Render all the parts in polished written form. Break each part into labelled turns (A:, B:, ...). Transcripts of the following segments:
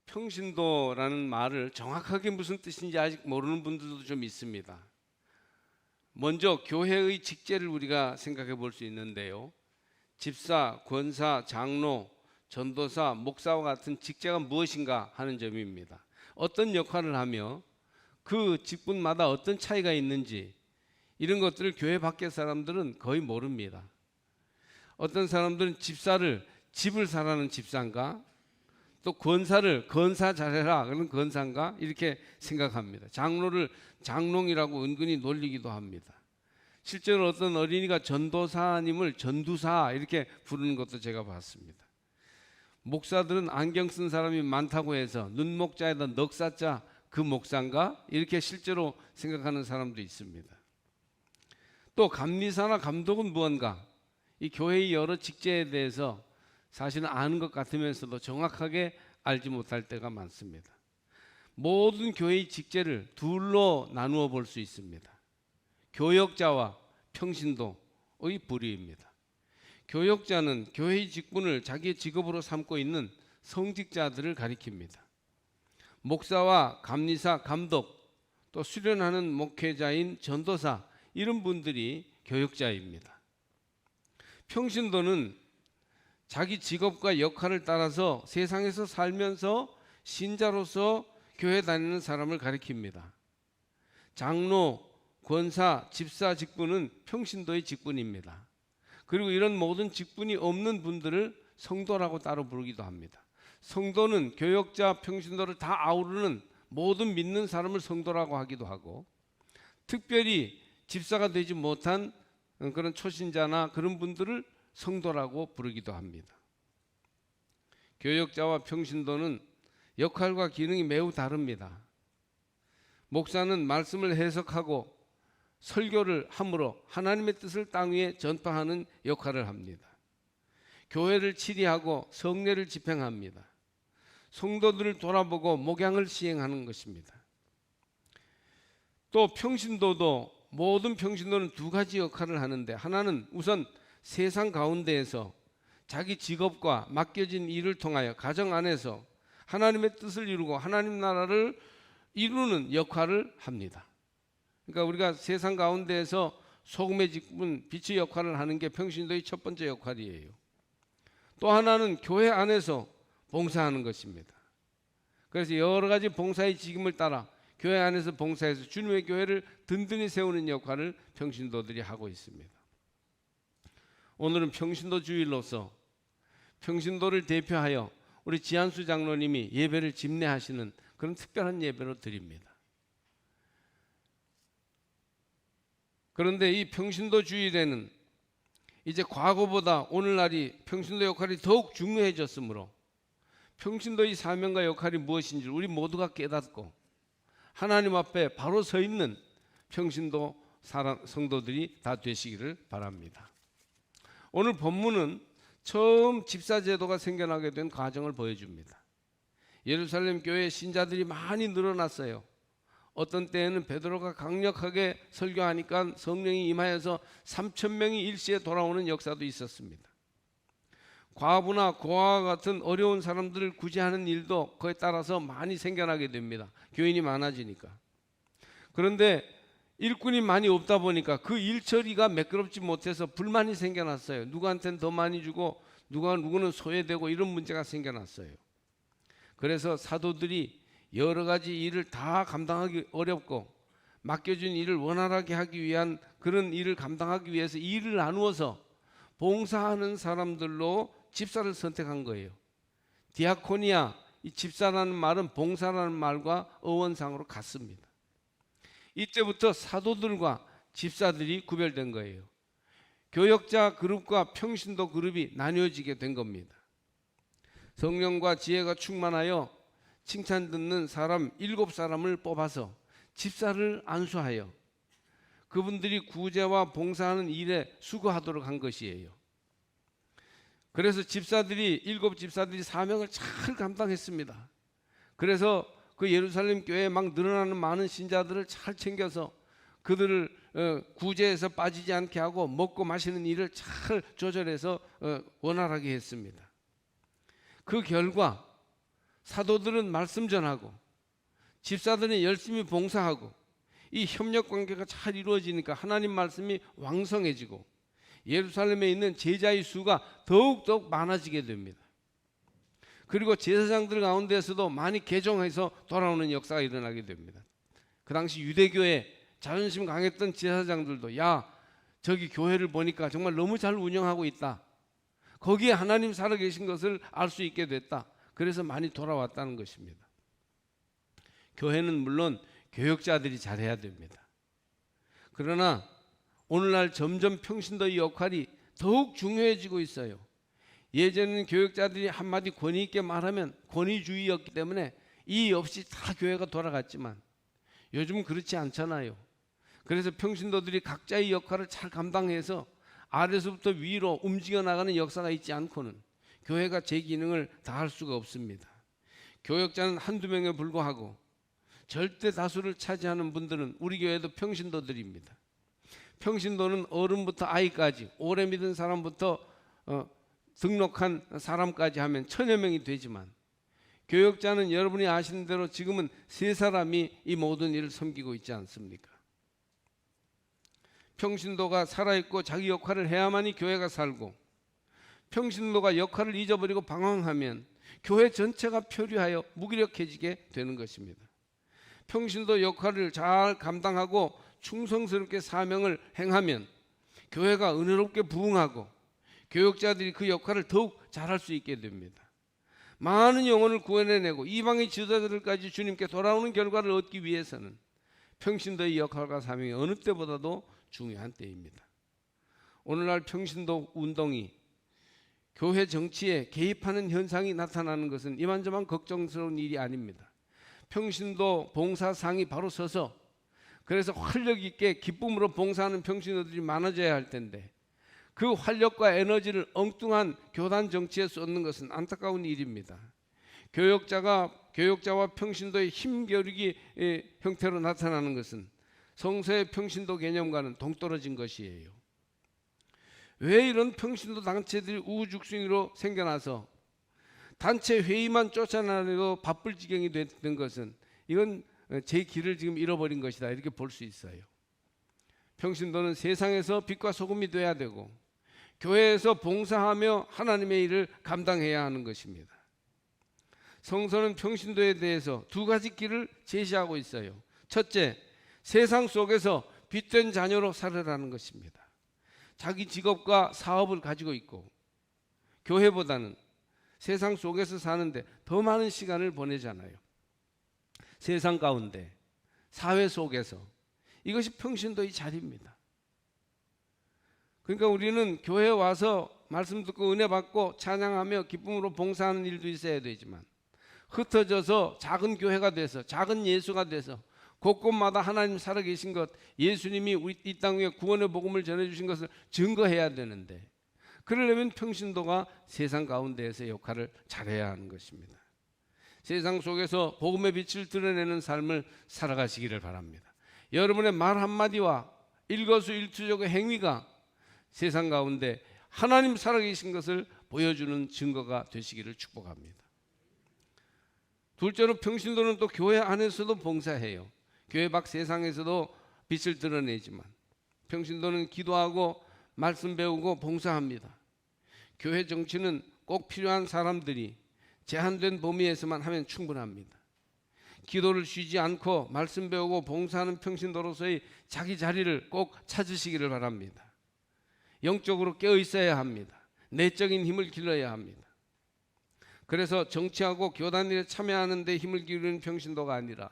A: 평신도라는 말을 정확하게 무슨 뜻인지 아직 모르는 분들도 좀 있습니다. 먼저 교회의 직제를 우리가 생각해 볼 수 있는데요. 집사, 권사, 장로, 전도사, 목사와 같은 직제가 무엇인가 하는 점입니다. 어떤 역할을 하며 그 직분마다 어떤 차이가 있는지 이런 것들을 교회 밖의 사람들은 거의 모릅니다. 어떤 사람들은 집사를 집을 사라는 집사인가, 또 권사를 건사 잘해라 그런 건사인가 이렇게 생각합니다. 장로를 장롱이라고 은근히 놀리기도 합니다. 실제로 어떤 어린이가 전도사님을 전두사 이렇게 부르는 것도 제가 봤습니다. 목사들은 안경 쓴 사람이 많다고 해서 눈목자에다 넉사자 그 목사인가 이렇게 실제로 생각하는 사람도 있습니다. 또 감리사나 감독은 무언가, 이 교회의 여러 직제에 대해서 사실은 아는 것 같으면서도 정확하게 알지 못할 때가 많습니다. 모든 교회의 직제를 둘로 나누어 볼 수 있습니다. 교역자와 평신도의 부류입니다. 교역자는 교회의 직분을 자기의 직업으로 삼고 있는 성직자들을 가리킵니다. 목사와 감리사, 감독, 또 수련하는 목회자인 전도사 이런 분들이 교역자입니다. 평신도는 자기 직업과 역할을 따라서 세상에서 살면서 신자로서 교회 다니는 사람을 가리킵니다. 장로, 권사, 집사 직분은 평신도의 직분입니다. 그리고 이런 모든 직분이 없는 분들을 성도라고 따로 부르기도 합니다. 성도는 교역자, 평신도를 다 아우르는 모든 믿는 사람을 성도라고 하기도 하고, 특별히 집사가 되지 못한 그런 초신자나 그런 분들을 성도라고 부르기도 합니다. 교역자와 평신도는 역할과 기능이 매우 다릅니다. 목사는 말씀을 해석하고 설교를 함으로 하나님의 뜻을 땅 위에 전파하는 역할을 합니다. 교회를 치리하고 성례를 집행합니다. 성도들을 돌아보고 목양을 시행하는 것입니다. 또 평신도도 모든 평신도는 두 가지 역할을 하는데, 하나는 우선 세상 가운데에서 자기 직업과 맡겨진 일을 통하여 가정 안에서 하나님의 뜻을 이루고 하나님 나라를 이루는 역할을 합니다. 그러니까 우리가 세상 가운데에서 소금의 직분, 빛의 역할을 하는 게 평신도의 첫 번째 역할이에요. 또 하나는 교회 안에서 봉사하는 것입니다. 그래서 여러 가지 봉사의 직임을 따라 교회 안에서 봉사해서 주님의 교회를 든든히 세우는 역할을 평신도들이 하고 있습니다. 오늘은 평신도 주일로서 평신도를 대표하여 우리 지한수 장로님이 예배를 집례하시는 그런 특별한 예배로 드립니다. 그런데 이 평신도 주일에는 이제 과거보다 오늘날이 평신도 역할이 더욱 중요해졌으므로 평신도의 사명과 역할이 무엇인지를 우리 모두가 깨닫고 하나님 앞에 바로 서 있는 평신도 성도들이 다 되시기를 바랍니다. 오늘 본문은 처음 집사제도가 생겨나게 된 과정을 보여줍니다. 예루살렘 교회 신자들이 많이 늘어났어요. 어떤 때에는 베드로가 강력하게 설교하니까 성령이 임하여서 3,000명이 일시에 돌아오는 역사도 있었습니다. 과부나 고아와 같은 어려운 사람들을 구제하는 일도 그에 따라서 많이 생겨나게 됩니다. 교인이 많아지니까. 그런데 일꾼이 많이 없다 보니까 그 일처리가 매끄럽지 못해서 불만이 생겨났어요. 누구한테는 더 많이 주고 누구는 소외되고 이런 문제가 생겨났어요. 그래서 사도들이 여러 가지 일을 다 감당하기 어렵고 맡겨준 일을 원활하게 하기 위한 그런 일을 감당하기 위해서 일을 나누어서 봉사하는 사람들로 집사를 선택한 거예요. 디아코니아, 이 집사라는 말은 봉사라는 말과 어원상으로 같습니다. 이때부터 사도들과 집사들이 구별된 거예요. 교역자 그룹과 평신도 그룹이 나뉘어지게 된 겁니다. 성령과 지혜가 충만하여 칭찬 듣는 사람 7사람을 뽑아서 집사를 안수하여 그분들이 구제와 봉사하는 일에 수고하도록 한 것이에요. 그래서 집사들이 7집사들이 사명을 잘 감당했습니다. 그래서 그 예루살렘 교회에 막 늘어나는 많은 신자들을 잘 챙겨서 그들을 구제해서 빠지지 않게 하고 먹고 마시는 일을 잘 조절해서 원활하게 했습니다. 그 결과 사도들은 말씀 전하고 집사들은 열심히 봉사하고 이 협력 관계가 잘 이루어지니까 하나님 말씀이 왕성해지고 예루살렘에 있는 제자의 수가 더욱더욱 많아지게 됩니다. 그리고 제사장들 가운데서도 많이 개종해서 돌아오는 역사가 일어나게 됩니다. 그 당시 유대교에 자존심 강했던 제사장들도 야, 저기 교회를 보니까 정말 너무 잘 운영하고 있다. 거기에 하나님 살아계신 것을 알 수 있게 됐다. 그래서 많이 돌아왔다는 것입니다. 교회는 물론 교역자들이 잘해야 됩니다. 그러나 오늘날 점점 평신도의 역할이 더욱 중요해지고 있어요. 예전에는 교역자들이 한마디 권위 있게 말하면 권위주의였기 때문에 이의 없이 다 교회가 돌아갔지만 요즘은 그렇지 않잖아요. 그래서 평신도들이 각자의 역할을 잘 감당해서 아래서부터 위로 움직여 나가는 역사가 있지 않고는 교회가 제 기능을 다할 수가 없습니다. 교역자는 한두 명에 불과하고 절대 다수를 차지하는 분들은 우리 교회도 평신도들입니다. 평신도는 어른부터 아이까지 오래 믿은 사람부터 등록한 사람까지 하면 1000여 명이 되지만 교역자는 여러분이 아시는 대로 지금은 3사람이 이 모든 일을 섬기고 있지 않습니까? 평신도가 살아있고 자기 역할을 해야만이 교회가 살고 평신도가 역할을 잊어버리고 방황하면 교회 전체가 표류하여 무기력해지게 되는 것입니다. 평신도 역할을 잘 감당하고 충성스럽게 사명을 행하면 교회가 은혜롭게 부흥하고 교역자들이 그 역할을 더욱 잘할 수 있게 됩니다. 많은 영혼을 구원해내고 이방의 지도자들까지 주님께 돌아오는 결과를 얻기 위해서는 평신도의 역할과 사명이 어느 때보다도 중요한 때입니다. 오늘날 평신도 운동이 교회 정치에 개입하는 현상이 나타나는 것은 이만저만 걱정스러운 일이 아닙니다. 평신도 봉사상이 바로 서서 그래서 활력 있게 기쁨으로 봉사하는 평신도들이 많아져야 할 텐데 그 활력과 에너지를 엉뚱한 교단 정치에 쏟는 것은 안타까운 일입니다. 교역자와 평신도의 힘겨루기 형태로 나타나는 것은 성서의 평신도 개념과는 동떨어진 것이에요. 왜 이런 평신도 단체들이 우후죽순으로 생겨나서 단체 회의만 쫓아나려고 바쁠 지경이 된 것은 이건 제 길을 지금 잃어버린 것이다 이렇게 볼 수 있어요. 평신도는 세상에서 빛과 소금이 돼야 되고 교회에서 봉사하며 하나님의 일을 감당해야 하는 것입니다. 성서는 평신도에 대해서 2가지 길을 제시하고 있어요. 첫째, 세상 속에서 빛된 자녀로 살으라는 것입니다. 자기 직업과 사업을 가지고 있고 교회보다는 세상 속에서 사는데 더 많은 시간을 보내잖아요. 세상 가운데 사회 속에서 이것이 평신도의 자리입니다. 그러니까 우리는 교회에 와서 말씀 듣고 은혜 받고 찬양하며 기쁨으로 봉사하는 일도 있어야 되지만 흩어져서 작은 교회가 돼서 작은 예수가 돼서 곳곳마다 하나님 살아계신 것, 예수님이 우리 이 땅 위에 구원의 복음을 전해주신 것을 증거해야 되는데 그러려면 평신도가 세상 가운데에서 역할을 잘해야 하는 것입니다. 세상 속에서 복음의 빛을 드러내는 삶을 살아가시기를 바랍니다. 여러분의 말 한마디와 일거수일투족의 행위가 세상 가운데 하나님 살아계신 것을 보여주는 증거가 되시기를 축복합니다. 둘째로 평신도는 또 교회 안에서도 봉사해요. 교회 밖 세상에서도 빛을 드러내지만 평신도는 기도하고 말씀 배우고 봉사합니다. 교회 정치는 꼭 필요한 사람들이 제한된 범위에서만 하면 충분합니다. 기도를 쉬지 않고 말씀 배우고 봉사하는 평신도로서의 자기 자리를 꼭 찾으시기를 바랍니다. 영적으로 깨어 있어야 합니다. 내적인 힘을 길러야 합니다. 그래서 정치하고 교단일에 참여하는 데 힘을 기울이는 평신도가 아니라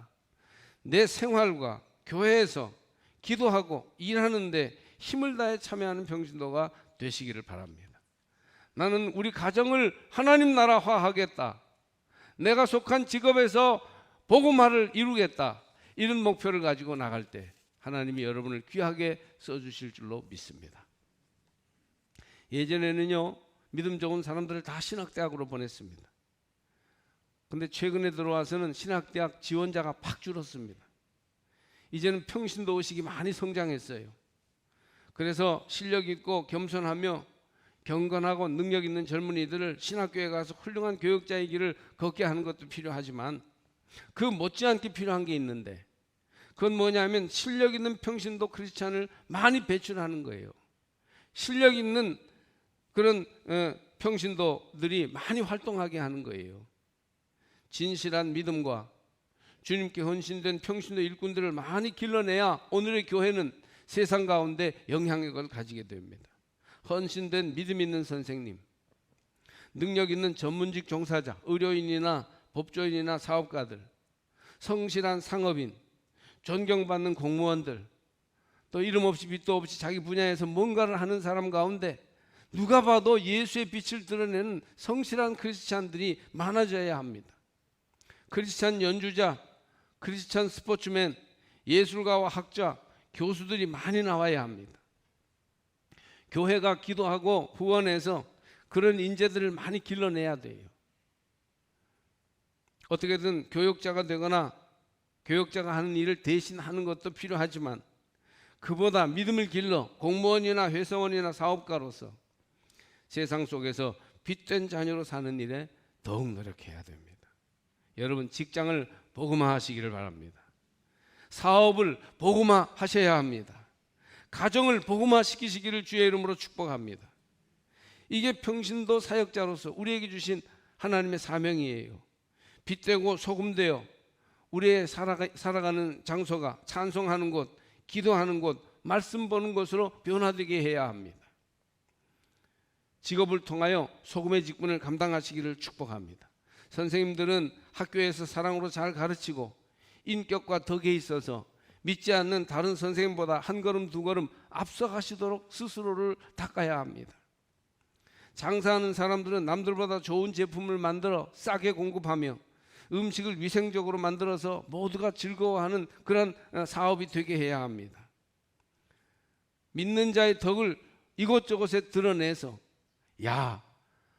A: 내 생활과 교회에서 기도하고 일하는 데 힘을 다해 참여하는 평신도가 되시기를 바랍니다. 나는 우리 가정을 하나님 나라화하겠다. 내가 속한 직업에서 복음화를 이루겠다. 이런 목표를 가지고 나갈 때 하나님이 여러분을 귀하게 써주실 줄로 믿습니다. 예전에는요, 믿음 좋은 사람들을 다 신학대학으로 보냈습니다. 근데 최근에 들어와서는 신학대학 지원자가 팍 줄었습니다. 이제는 평신도 의식이 많이 성장했어요. 그래서 실력 있고 겸손하며 경건하고 능력 있는 젊은이들을 신학교에 가서 훌륭한 교역자의 길을 걷게 하는 것도 필요하지만 그 못지않게 필요한 게 있는데, 그건 뭐냐면 실력 있는 평신도 크리스찬을 많이 배출하는 거예요. 실력 있는 그런 평신도들이 많이 활동하게 하는 거예요. 진실한 믿음과 주님께 헌신된 평신도 일꾼들을 많이 길러내야 오늘의 교회는 세상 가운데 영향력을 가지게 됩니다. 헌신된 믿음 있는 선생님, 능력 있는 전문직 종사자, 의료인이나 법조인이나 사업가들, 성실한 상업인, 존경받는 공무원들, 또 이름 없이 빛도 없이 자기 분야에서 뭔가를 하는 사람 가운데 누가 봐도 예수의 빛을 드러내는 성실한 크리스찬들이 많아져야 합니다. 크리스찬 연주자, 크리스찬 스포츠맨, 예술가와 학자, 교수들이 많이 나와야 합니다. 교회가 기도하고 후원해서 그런 인재들을 많이 길러내야 돼요. 어떻게든 교역자가 되거나 교역자가 하는 일을 대신 하는 것도 필요하지만 그보다 믿음을 길러 공무원이나 회사원이나 사업가로서 세상 속에서 빛된 자녀로 사는 일에 더욱 노력해야 됩니다. 여러분, 직장을 복음화하시기를 바랍니다. 사업을 복음화하셔야 합니다. 가정을 복음화시키시기를 주의 이름으로 축복합니다. 이게 평신도 사역자로서 우리에게 주신 하나님의 사명이에요. 빛되고 소금되어 우리의 살아가는 장소가 찬송하는 곳, 기도하는 곳, 말씀 보는 곳으로 변화되게 해야 합니다. 직업을 통하여 소금의 직분을 감당하시기를 축복합니다. 선생님들은 학교에서 사랑으로 잘 가르치고 인격과 덕에 있어서 믿지 않는 다른 선생님보다 한 걸음 두 걸음 앞서가시도록 스스로를 닦아야 합니다. 장사하는 사람들은 남들보다 좋은 제품을 만들어 싸게 공급하며 음식을 위생적으로 만들어서 모두가 즐거워하는 그런 사업이 되게 해야 합니다. 믿는 자의 덕을 이곳저곳에 드러내서 야,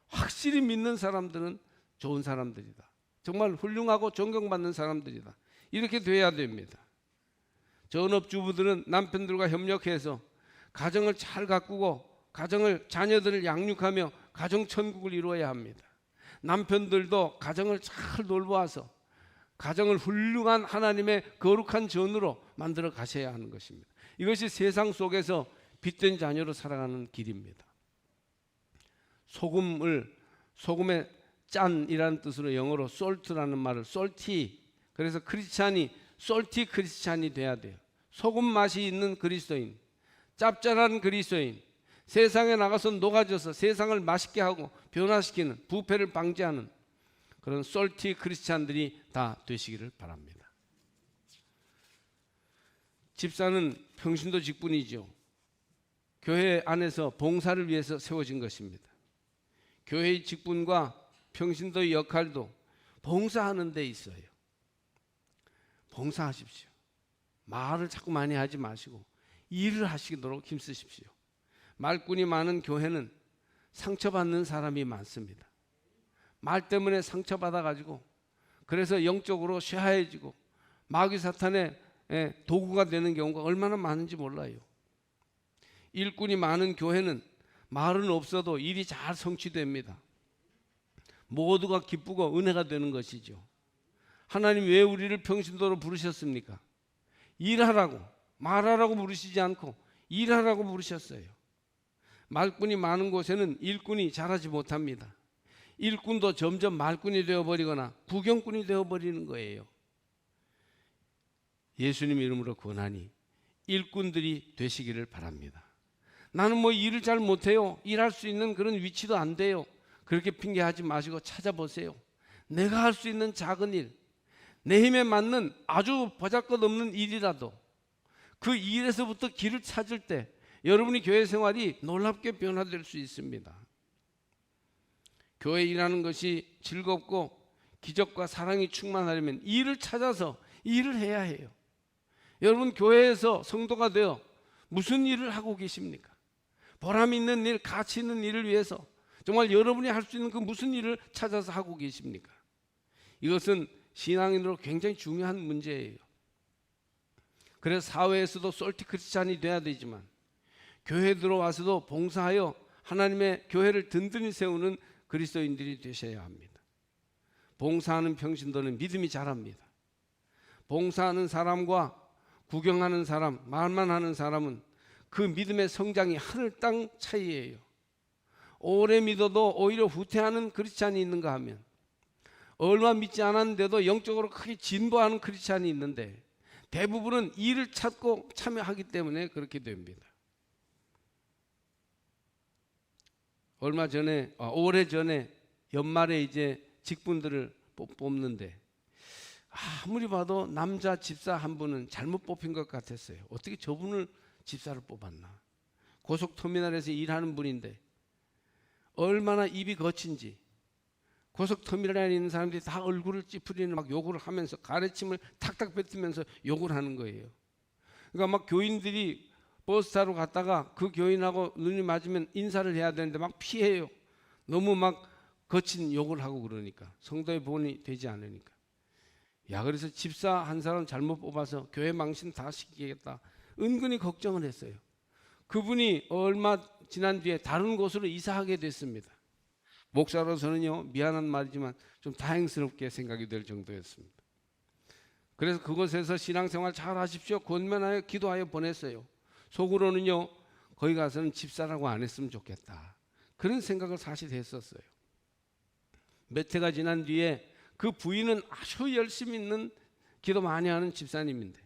A: 확실히 믿는 사람들은 좋은 사람들이다, 정말 훌륭하고 존경받는 사람들이다, 이렇게 돼야 됩니다. 전업주부들은 남편들과 협력해서 가정을 잘 가꾸고 자녀들을 양육하며 가정천국을 이루어야 합니다. 남편들도 가정을 잘 돌보아서 가정을 훌륭한 하나님의 거룩한 전으로 만들어 가셔야 하는 것입니다. 이것이 세상 속에서 빛된 자녀로 살아가는 길입니다. 소금의 짠이라는 뜻으로 영어로 salt라는 말을 salty, 그래서 크리스찬이 salty 크리스찬이 돼야 돼요. 소금 맛이 있는 그리스도인, 짭짤한 그리스도인, 세상에 나가서 녹아져서 세상을 맛있게 하고 변화시키는, 부패를 방지하는 그런 솔티 크리스찬들이 다 되시기를 바랍니다. 집사는 평신도 직분이죠. 교회 안에서 봉사를 위해서 세워진 것입니다. 교회의 직분과 평신도의 역할도 봉사하는 데 있어요. 봉사하십시오. 말을 자꾸 많이 하지 마시고 일을 하시도록 힘쓰십시오. 말꾼이 많은 교회는 상처받는 사람이 많습니다. 말 때문에 상처받아가지고 그래서 영적으로 쇠하해지고 마귀 사탄의 도구가 되는 경우가 얼마나 많은지 몰라요. 일꾼이 많은 교회는 말은 없어도 일이 잘 성취됩니다. 모두가 기쁘고 은혜가 되는 것이죠. 하나님 왜 우리를 평신도로 부르셨습니까? 일하라고, 말하라고 부르시지 않고 일하라고 부르셨어요. 말꾼이 많은 곳에는 일꾼이 잘하지 못합니다. 일꾼도 점점 말꾼이 되어버리거나 구경꾼이 되어버리는 거예요. 예수님 이름으로 권하니 일꾼들이 되시기를 바랍니다. 나는 뭐 일을 잘 못해요, 일할 수 있는 그런 위치도 안 돼요, 그렇게 핑계하지 마시고 찾아보세요. 내가 할 수 있는 작은 일, 내 힘에 맞는 아주 보잘것없는 일이라도 그 일에서부터 길을 찾을 때 여러분이 교회 생활이 놀랍게 변화될 수 있습니다. 교회 일하는 것이 즐겁고 기적과 사랑이 충만하려면 일을 찾아서 일을 해야 해요. 여러분 교회에서 성도가 되어 무슨 일을 하고 계십니까? 보람 있는 일, 가치 있는 일을 위해서 정말 여러분이 할 수 있는 그 무슨 일을 찾아서 하고 계십니까? 이것은 신앙인으로 굉장히 중요한 문제예요. 그래서 사회에서도 솔티 크리스찬이 돼야 되지만 교회에 들어와서도 봉사하여 하나님의 교회를 든든히 세우는 그리스도인들이 되셔야 합니다. 봉사하는 평신도는 믿음이 자랍니다. 봉사하는 사람과 구경하는 사람, 말만 하는 사람은 그 믿음의 성장이 하늘 땅 차이예요. 오래 믿어도 오히려 후퇴하는 크리스찬이 있는가 하면, 얼마 믿지 않았는데도 영적으로 크게 진보하는 크리스찬이 있는데, 대부분은 일을 찾고 참여하기 때문에 그렇게 됩니다. 오래전에 연말에 이제 직분들을 뽑는데, 아무리 봐도 남자 집사 한 분은 잘못 뽑힌 것 같았어요. 어떻게 저분을 집사를 뽑았나. 고속터미널에서 일하는 분인데 얼마나 입이 거친지, 고속터미널에 있는 사람들이 다 얼굴을 찌푸리는 막 욕을 하면서 가래침을 탁탁 뱉으면서 욕을 하는 거예요. 그러니까 막 교인들이 버스 타러 갔다가 그 교인하고 눈이 맞으면 인사를 해야 되는데 막 피해요. 너무 막 거친 욕을 하고 그러니까, 성도의 본이 되지 않으니까. 야, 그래서 집사 한 사람 잘못 뽑아서 교회 망신 다 시키겠다, 은근히 걱정을 했어요. 그분이 얼마 지난 뒤에 다른 곳으로 이사하게 됐습니다. 목사로서는요, 미안한 말이지만 좀 다행스럽게 생각이 될 정도였습니다. 그래서 그곳에서 신앙생활 잘 하십시오 권면하여 기도하여 보냈어요. 속으로는요, 거기 가서는 집사라고 안 했으면 좋겠다, 그런 생각을 사실 했었어요. 몇 해가 지난 뒤에 그 부인은 아주 열심히 있는, 기도 많이 하는 집사님인데,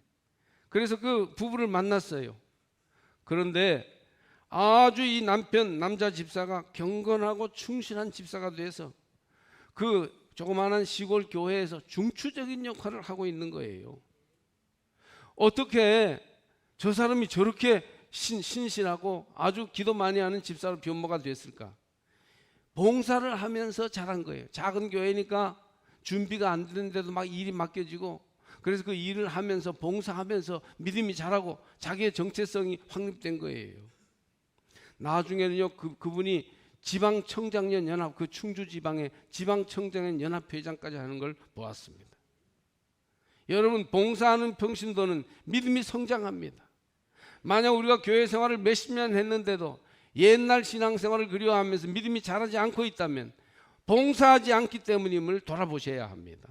A: 그래서 그 부부를 만났어요. 그런데 아주 이 남자 집사가 경건하고 충실한 집사가 돼서 그 조그마한 시골 교회에서 중추적인 역할을 하고 있는 거예요. 어떻게 저 사람이 저렇게 신실하고 아주 기도 많이 하는 집사로 변모가 됐을까? 봉사를 하면서 자란 거예요. 작은 교회니까 준비가 안 되는데도 막 일이 맡겨지고, 그래서 그 일을 하면서 봉사하면서 믿음이 자라고 자기의 정체성이 확립된 거예요. 나중에는요, 그분이 지방청장년 연합, 그 충주 지방의 지방청장년 연합 회장까지 하는 걸 보았습니다. 여러분, 봉사하는 평신도는 믿음이 성장합니다. 만약 우리가 교회 생활을 몇십 년 했는데도 옛날 신앙생활을 그리워하면서 믿음이 자라지 않고 있다면 봉사하지 않기 때문임을 돌아보셔야 합니다.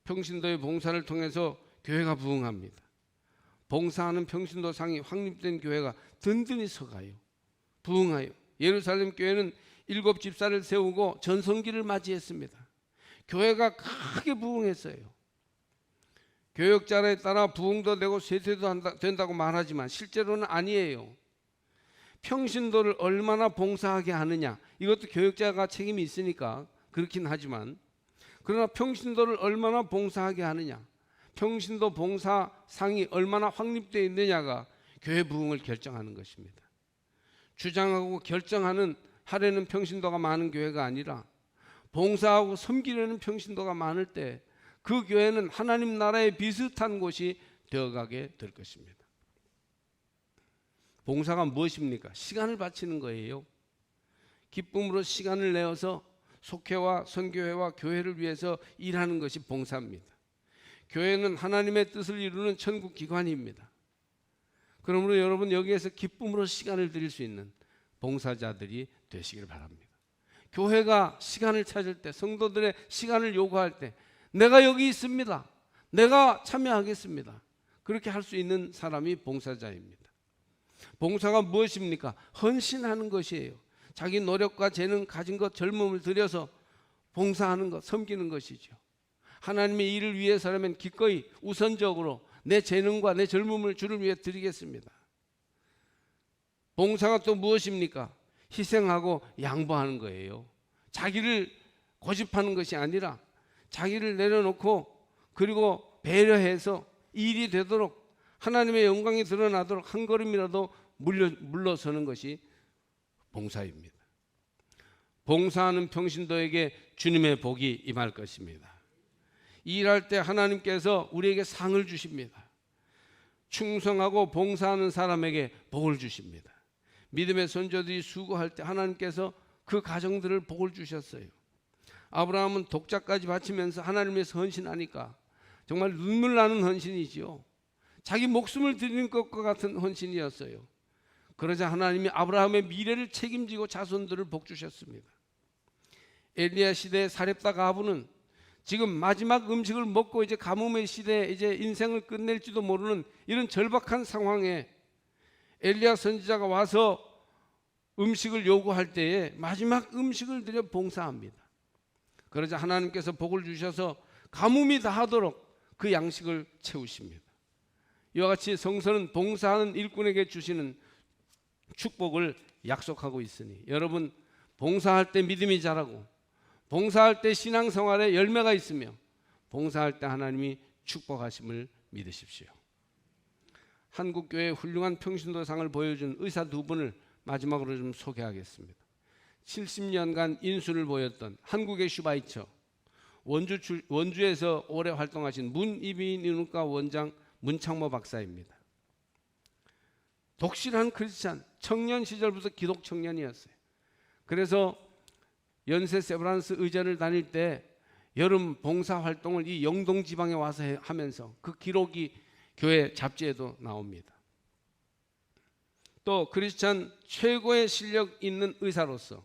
A: 평신도의 봉사를 통해서 교회가 부흥합니다. 봉사하는 평신도 상이 확립된 교회가 든든히 서가요, 부흥하여. 예루살렘 교회는 7 집사를 세우고 전성기를 맞이했습니다. 교회가 크게 부흥했어요. 교역자에 따라 부흥도 되고 쇠퇴도 된다고 말하지만 실제로는 아니에요. 평신도를 얼마나 봉사하게 하느냐, 이것도 교역자가 책임이 있으니까 그렇긴 하지만, 그러나 평신도를 얼마나 봉사하게 하느냐, 평신도 봉사상이 얼마나 확립되어 있느냐가 교회 부흥을 결정하는 것입니다. 주장하고 결정하는 하려는 평신도가 많은 교회가 아니라 봉사하고 섬기려는 평신도가 많을 때 그 교회는 하나님 나라에 비슷한 곳이 되어가게 될 것입니다. 봉사가 무엇입니까? 시간을 바치는 거예요. 기쁨으로 시간을 내어서 속회와 선교회와 교회를 위해서 일하는 것이 봉사입니다. 교회는 하나님의 뜻을 이루는 천국 기관입니다. 그러므로 여러분, 여기에서 기쁨으로 시간을 드릴 수 있는 봉사자들이 되시길 바랍니다. 교회가 시간을 찾을 때, 성도들의 시간을 요구할 때, 내가 여기 있습니다, 내가 참여하겠습니다, 그렇게 할 수 있는 사람이 봉사자입니다. 봉사가 무엇입니까? 헌신하는 것이에요. 자기 노력과 재능, 가진 것, 젊음을 들여서 봉사하는 것, 섬기는 것이죠. 하나님의 일을 위해서라면 기꺼이 우선적으로 내 재능과 내 젊음을 주를 위해 드리겠습니다. 봉사가 또 무엇입니까? 희생하고 양보하는 거예요. 자기를 고집하는 것이 아니라 자기를 내려놓고, 그리고 배려해서 일이 되도록, 하나님의 영광이 드러나도록 한 걸음이라도 물러서는 것이 봉사입니다. 봉사하는 평신도에게 주님의 복이 임할 것입니다. 일할 때 하나님께서 우리에게 상을 주십니다. 충성하고 봉사하는 사람에게 복을 주십니다. 믿음의 선조들이 수고할 때 하나님께서 그 가정들을 복을 주셨어요. 아브라함은 독자까지 바치면서 하나님을 위해서 헌신하니까 정말 눈물 나는 헌신이지요. 자기 목숨을 드리는 것과 같은 헌신이었어요. 그러자 하나님이 아브라함의 미래를 책임지고 자손들을 복주셨습니다. 엘리야 시대의 사렙다 가부는 지금 마지막 음식을 먹고 이제 가뭄의 시대에 이제 인생을 끝낼지도 모르는 이런 절박한 상황에 엘리야 선지자가 와서 음식을 요구할 때에 마지막 음식을 드려 봉사합니다. 그러자 하나님께서 복을 주셔서 가뭄이 다하도록 그 양식을 채우십니다. 이와 같이 성서는 봉사하는 일꾼에게 주시는 축복을 약속하고 있으니 여러분 봉사할 때 믿음이 자라고 봉사할 때 신앙생활에 열매가 있으며 봉사할 때 하나님이 축복하심을 믿으십시오. 한국교회의 훌륭한 평신도상을 보여준 의사 두 분을 마지막으로 좀 소개하겠습니다. 70년간 인수를 보였던 한국의 슈바이처, 원주에서 오래 활동하신 문이비인후과 원장 문창모 박사입니다. 독실한 크리스찬, 청년 시절부터 기독 청년이었어요. 그래서 연세 세브란스 의전을 다닐 때 여름 봉사 활동을 이 영동 지방에 와서 하면서 그 기록이 교회 잡지에도 나옵니다. 또 크리스찬 최고의 실력 있는 의사로서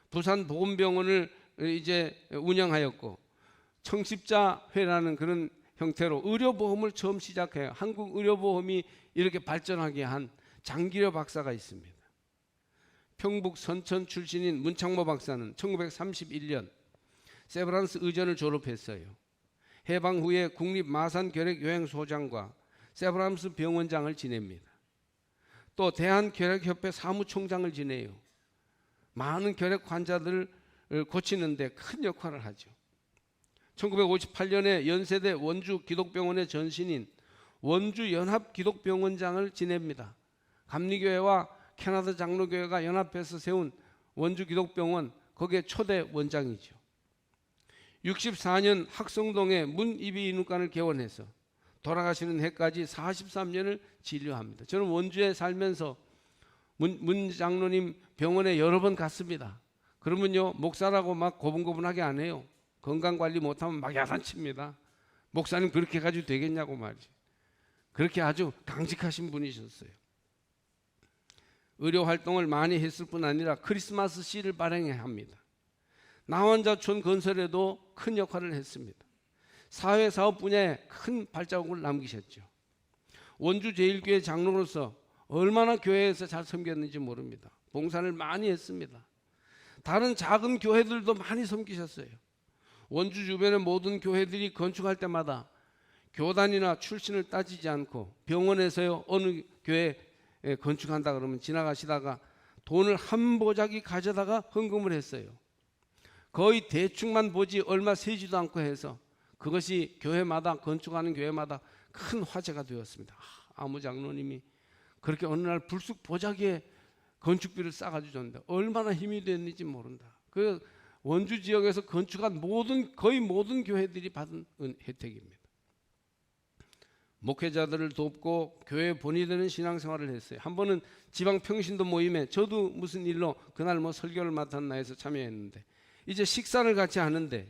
A: 부산 보건병원을 이제 운영하였고 청십자회라는 그런 형태로 의료보험을 처음 시작해요. 한국 의료보험이 이렇게 발전하게 한 장기려 박사가 있습니다. 평북 선천 출신인 문창모 박사는 1931년 세브란스 의전을 졸업했어요. 해방 후에 국립마산결핵요양소장과 세브란스 병원장을 지냅니다. 또 대한결핵협회 사무총장을 지내요. 많은 결핵 환자들을 고치는 데 큰 역할을 하죠. 1958년에 연세대 원주 기독병원의 전신인 원주 연합기독병원장을 지냅니다. 감리교회와 캐나다 장로교회가 연합해서 세운 원주 기독병원, 거기에 초대 원장이죠. 64년 학성동에 문이비인후과를 개원해서 돌아가시는 해까지 43년을 진료합니다. 저는 원주에 살면서 문 장로님 병원에 여러 번 갔습니다. 그러면요 목사라고 막 고분고분하게 안 해요. 건강관리 못하면 막 야단칩니다. 목사님 그렇게 해가지고 되겠냐고 말이지. 그렇게 아주 강직하신 분이셨어요. 의료활동을 많이 했을 뿐 아니라 크리스마스 시를 발행해야 합니다. 나환자촌 건설에도 큰 역할을 했습니다. 사회사업 분야에 큰 발자국을 남기셨죠. 원주제일교회 장로로서 얼마나 교회에서 잘 섬겼는지 모릅니다. 봉사를 많이 했습니다. 다른 작은 교회들도 많이 섬기셨어요. 원주 주변의 모든 교회들이 건축할 때마다 교단이나 출신을 따지지 않고 병원에서요 어느 교회 건축한다 그러면 지나가시다가 돈을 한 보자기 가져다가 헌금을 했어요. 거의 대충만 보지 얼마 세지도 않고 해서 그것이 교회마다 건축하는 교회마다 큰 화제가 되었습니다. 아무 장로님이 그렇게 어느 날 불쑥 보자기에 건축비를 싸가지고 줬는데 얼마나 힘이 됐는지 모른다. 그 원주 지역에서 건축한 거의 모든 교회들이 받은 혜택입니다. 목회자들을 돕고 교회 본이 되는 신앙생활을 했어요. 한 번은 지방 평신도 모임에 저도 무슨 일로 그날 설교를 맡았나 해서 참여했는데 이제 식사를 같이 하는데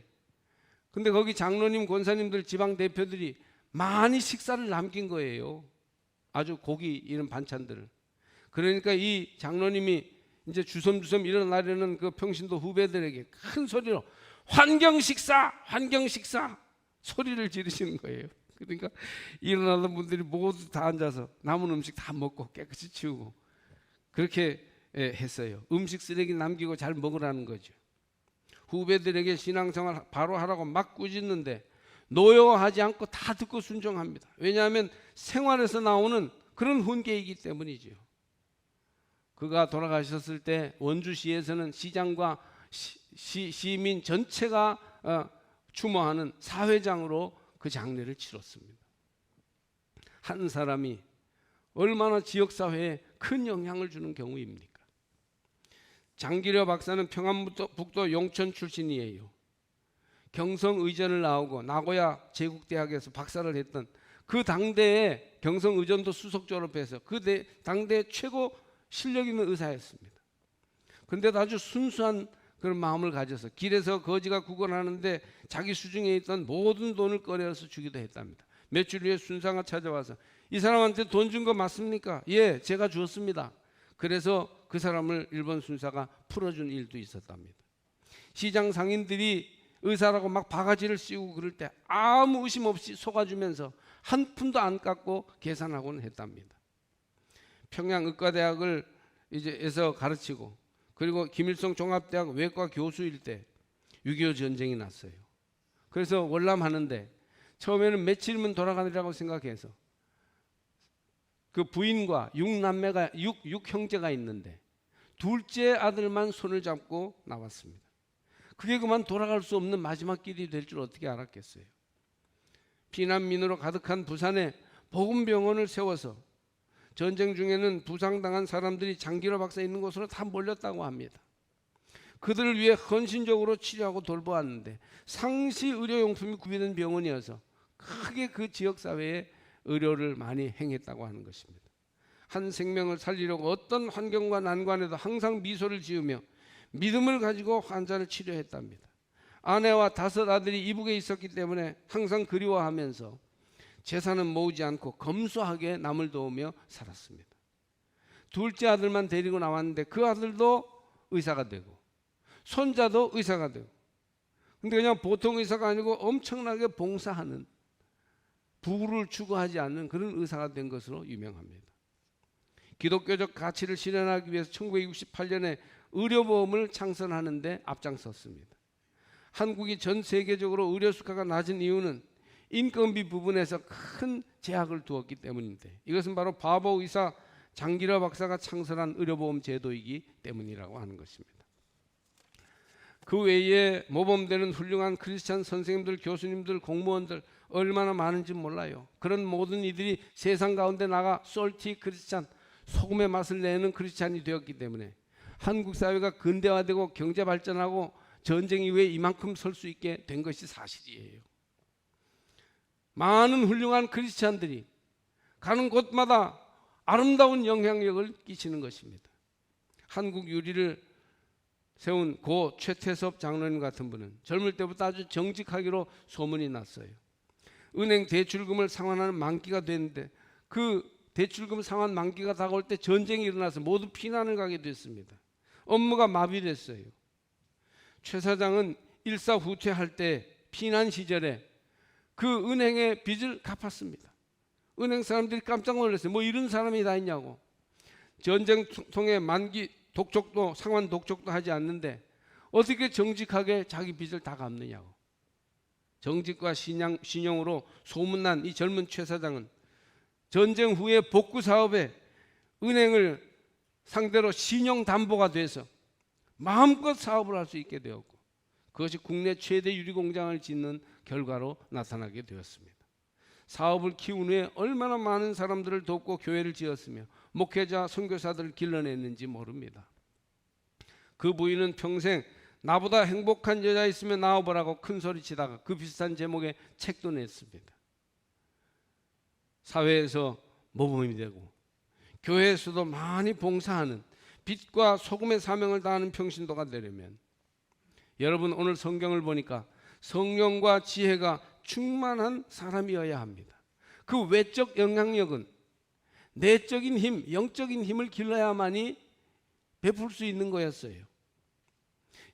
A: 근데 거기 장로님, 권사님들, 지방 대표들이 많이 식사를 남긴 거예요. 아주 고기 이런 반찬들을. 그러니까 이 장로님이 이제 주섬주섬 일어나려는 그 평신도 후배들에게 큰 소리로 환경식사 소리를 지르시는 거예요. 그러니까 일어나던 분들이 모두 다 앉아서 남은 음식 다 먹고 깨끗이 치우고 그렇게 했어요. 음식 쓰레기 남기고 잘 먹으라는 거죠. 후배들에게 신앙생활 바로 하라고 막 꾸짖는데 노여워하지 않고 다 듣고 순종합니다. 왜냐하면 생활에서 나오는 그런 훈계이기 때문이죠. 그가 돌아가셨을 때 원주시에서는 시장과 시민 전체가 추모하는 사회장으로 그 장례를 치렀습니다. 한 사람이 얼마나 지역사회에 큰 영향을 주는 경우입니까? 장기려 박사는 평안북도 용천 출신이에요. 경성의전을 나오고 나고야 제국대학에서 박사를 했던 그 당대에 경성의전도 수석 졸업해서 그 당대 최고 실력 있는 의사였습니다. 그런데도 아주 순수한 그런 마음을 가져서 길에서 거지가 구걸하는데 자기 수중에 있던 모든 돈을 꺼내서 주기도 했답니다. 며칠 후에 순사가 찾아와서 이 사람한테 돈 준 거 맞습니까? 예, 제가 주었습니다. 그래서 그 사람을 일본 순사가 풀어준 일도 있었답니다. 시장 상인들이 의사라고 막 바가지를 씌우고 그럴 때 아무 의심 없이 속아주면서 한 푼도 안 깎고 계산하고는 했답니다. 평양의과대학을 에서 가르치고 그리고 김일성 종합대학 외과 교수일 때 6.25 전쟁이 났어요. 그래서 월남하는데 처음에는 며칠이면 돌아가리라고 생각해서 그 부인과 6남매가 6형제가 있는데 둘째 아들만 손을 잡고 나왔습니다. 그게 그만 돌아갈 수 없는 마지막 길이 될 줄 어떻게 알았겠어요. 피난민으로 가득한 부산에 복음병원을 세워서 전쟁 중에는 부상당한 사람들이 장기로 박사 있는 곳으로 다 몰렸다고 합니다. 그들을 위해 헌신적으로 치료하고 돌보았는데 상시 의료용품이 구비된 병원이어서 크게 그 지역사회에 의료를 많이 행했다고 하는 것입니다. 한 생명을 살리려고 어떤 환경과 난관에도 항상 미소를 지으며 믿음을 가지고 환자를 치료했답니다. 아내와 5 아들이 이북에 있었기 때문에 항상 그리워하면서 재산은 모으지 않고 검소하게 남을 도우며 살았습니다. 둘째 아들만 데리고 나왔는데 그 아들도 의사가 되고 손자도 의사가 되고, 근데 그냥 보통 의사가 아니고 엄청나게 봉사하는, 부를 추구하지 않는 그런 의사가 된 것으로 유명합니다. 기독교적 가치를 실현하기 위해서 1968년에 의료보험을 창설하는 데 앞장섰습니다. 한국이 전 세계적으로 의료 수가가 낮은 이유는 인건비 부분에서 큰 제약을 두었기 때문인데, 이것은 바로 바보 의사 장기라 박사가 창설한 의료보험 제도이기 때문이라고 하는 것입니다. 그 외에 모범되는 훌륭한 크리스찬 선생님들, 교수님들, 공무원들 얼마나 많은지 몰라요. 그런 모든 이들이 세상 가운데 나가 솔티 크리스찬, 소금의 맛을 내는 크리스찬이 되었기 때문에 한국 사회가 근대화되고 경제 발전하고 전쟁 이후에 이만큼 설 수 있게 된 것이 사실이에요. 많은 훌륭한 크리스찬들이 가는 곳마다 아름다운 영향력을 끼치는 것입니다. 한국 유리를 세운 고 최태섭 장로님 같은 분은 젊을 때부터 아주 정직하기로 소문이 났어요. 은행 대출금을 상환하는 만기가 됐는데 그 대출금 상환 만기가 다가올 때 전쟁이 일어나서 모두 피난을 가게 됐습니다. 업무가 마비됐어요. 최 사장은 일사후퇴할 때 피난 시절에 그 은행의 빚을 갚았습니다. 은행 사람들이 깜짝 놀랐어요. 뭐 이런 사람이 다 있냐고. 전쟁통에 만기 독촉도 상환 독촉도 하지 않는데 어떻게 정직하게 자기 빚을 다 갚느냐고. 정직과 신용으로 소문난 이 젊은 최 사장은 전쟁 후에 복구 사업에 은행을 상대로 신용담보가 돼서 마음껏 사업을 할 수 있게 되었고, 그것이 국내 최대 유리공장을 짓는 결과로 나타나게 되었습니다. 사업을 키운 후에 얼마나 많은 사람들을 돕고 교회를 지었으며 목회자, 선교사들을 길러냈는지 모릅니다. 그 부인은 평생 나보다 행복한 여자 있으면 나와보라고 큰 소리치다가 그 비슷한 제목의 책도 냈습니다. 사회에서 모범이 되고 교회에서도 많이 봉사하는 빛과 소금의 사명을 다하는 평신도가 되려면 여러분 오늘 성경을 보니까 성령과 지혜가 충만한 사람이어야 합니다. 그 외적 영향력은 내적인 힘, 영적인 힘을 길러야만이 베풀 수 있는 거였어요.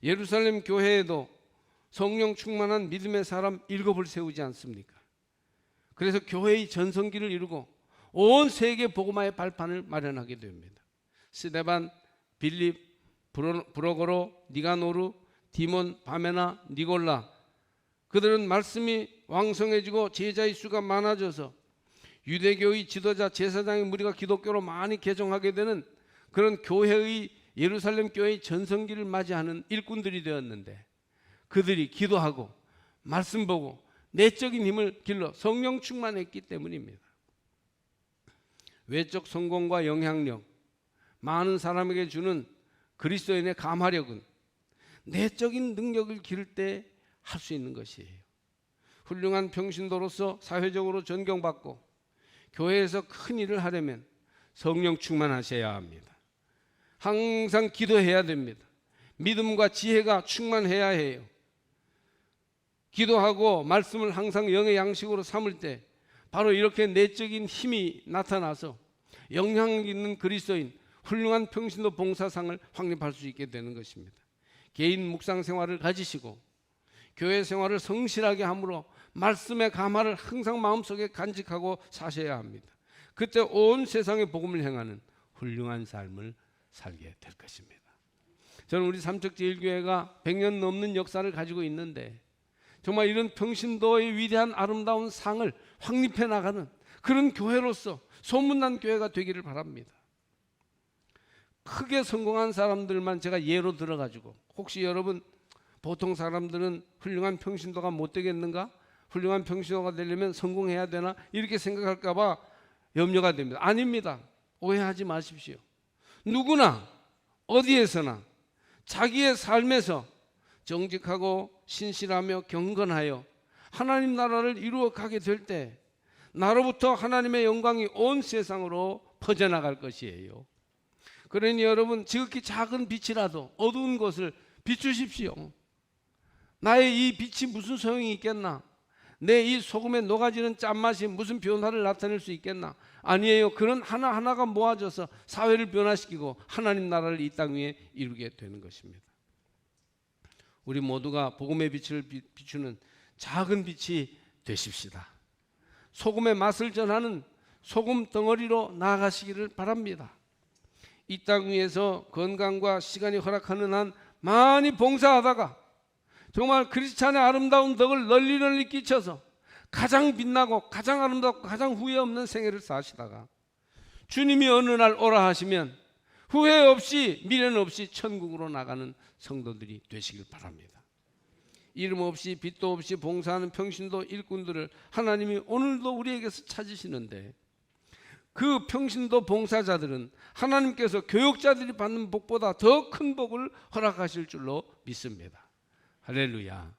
A: 예루살렘 교회에도 성령 충만한 믿음의 사람 7을 세우지 않습니까? 그래서 교회의 전성기를 이루고 온 세계 복음화의 발판을 마련하게 됩니다. 스데반, 빌립, 브로고로, 니가노르, 디몬, 바메나, 니골라, 그들은 말씀이 왕성해지고 제자의 수가 많아져서 유대교의 지도자 제사장의 무리가 기독교로 많이 개종하게 되는 그런 교회의 예루살렘 교회의 전성기를 맞이하는 일꾼들이 되었는데, 그들이 기도하고 말씀 보고 내적인 힘을 길러 성령 충만했기 때문입니다. 외적 성공과 영향력, 많은 사람에게 주는 그리스도인의 감화력은 내적인 능력을 기를 때 할 수 있는 것이에요. 훌륭한 평신도로서 사회적으로 존경받고 교회에서 큰 일을 하려면 성령 충만하셔야 합니다. 항상 기도해야 됩니다. 믿음과 지혜가 충만해야 해요. 기도하고 말씀을 항상 영의 양식으로 삼을 때 바로 이렇게 내적인 힘이 나타나서 영향력 있는 그리스도인, 훌륭한 평신도 봉사상을 확립할 수 있게 되는 것입니다. 개인 묵상 생활을 가지시고 교회 생활을 성실하게 함으로 말씀의 감화를 항상 마음속에 간직하고 사셔야 합니다. 그때 온 세상에 복음을 행하는 훌륭한 삶을 살게 될 것입니다. 저는 우리 삼척제일교회가 100년 넘는 역사를 가지고 있는데 정말 이런 평신도의 위대한 아름다운 상을 확립해 나가는 그런 교회로서 소문난 교회가 되기를 바랍니다. 크게 성공한 사람들만 제가 예로 들어가지고 혹시 여러분 보통 사람들은 훌륭한 평신도가 못 되겠는가? 훌륭한 평신도가 되려면 성공해야 되나? 이렇게 생각할까 봐 염려가 됩니다. 아닙니다. 오해하지 마십시오. 누구나 어디에서나 자기의 삶에서 정직하고 신실하며 경건하여 하나님 나라를 이루어 가게 될 때 나로부터 하나님의 영광이 온 세상으로 퍼져나갈 것이에요. 그러니 여러분 지극히 작은 빛이라도 어두운 곳을 비추십시오. 나의 이 빛이 무슨 소용이 있겠나? 내 이 소금에 녹아지는 짠맛이 무슨 변화를 나타낼 수 있겠나? 아니에요. 그런 하나하나가 모아져서 사회를 변화시키고 하나님 나라를 이 땅 위에 이루게 되는 것입니다. 우리 모두가 복음의 빛을 비추는 작은 빛이 되십시다. 소금의 맛을 전하는 소금 덩어리로 나아가시기를 바랍니다. 이 땅 위에서 건강과 시간이 허락하는 한 많이 봉사하다가 정말 크리스찬의 아름다운 덕을 널리 끼쳐서 가장 빛나고 가장 아름답고 가장 후회 없는 생애를 사시다가 주님이 어느 날 오라 하시면 후회 없이 미련 없이 천국으로 나가는 성도들이 되시길 바랍니다. 이름 없이 빛도 없이 봉사하는 평신도 일꾼들을 하나님이 오늘도 우리에게서 찾으시는데 그 평신도 봉사자들은 하나님께서 교육자들이 받는 복보다 더 큰 복을 허락하실 줄로 믿습니다. 할렐루야.